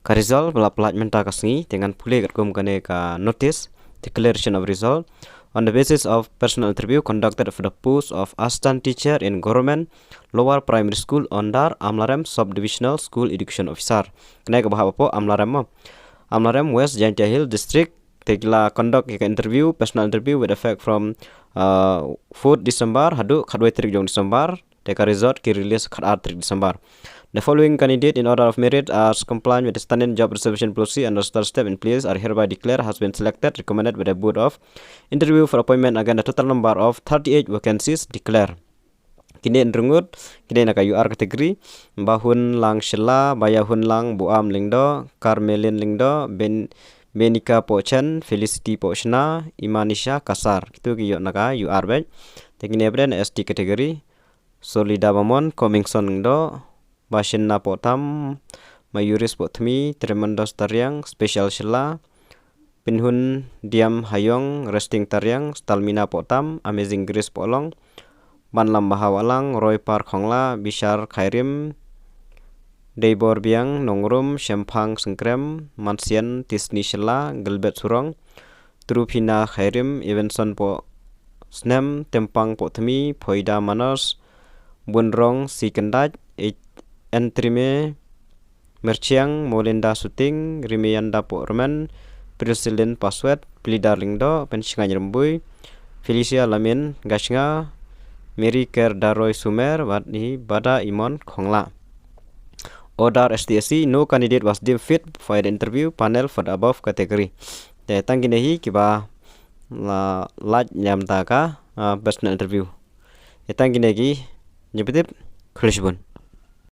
Ka result bala pelat menta kasngi dengan pulih kat kum kane ka notice declaration of result on the basis of personal interview conducted for the post of assistant teacher in government lower primary school under Amlarem subdivisional school education officer. Kene ka bahap po Amlarem West Jaintia Hill district tegla conduct ka interview personal interview with effect from 4 December hadu khadwai tarik jong December teka result ki release khad 3 December. The following candidate in order of merit as compliant with the standard job reservation policy and the step in place are hereby declared has been selected recommended by the board of interview for appointment again the total number of 38 vacancies declare. Kini rengut kini nak UR kategori bahun lang shela bayahun lang buam lingdo Carmelin lingdo Benika Pochen Felicity Pochna Imanisha Kasar itu ki naka UR back. Tekini abren ST kategori Solida Bamon Comingson lingdo Bashinna Potam Mayuris Potmi Tremendos Taryang Special Shela Pinhun Diam Hayong Resting Taryang Stalmina Potam Amazing Grace Polong Banlam Bahawalang Roy Park Hongla Bishar Khairim Deibor Biang Nongrum Shempang Sengkrem Mansian Tisni Shela Gilbert Surong Trupina Khairim Evenson Po Snem Tempang Potmi Poida Manos Bunrong Sikendaj Entrime Merciang Molinda Suting Rimianda Porman Priscillin Paswet Plida Lingdo Penshinga Rembui Felicia Lamin Gashnga Mary Ker Daroy Sumer Wadni Bada Imon Khongla. Order STSC no candidate was deemed fit for the interview panel for the above category. Te tangginehi kiba la laj nyam taka personal interview. Te tangginegi nyebetip Khlishbun.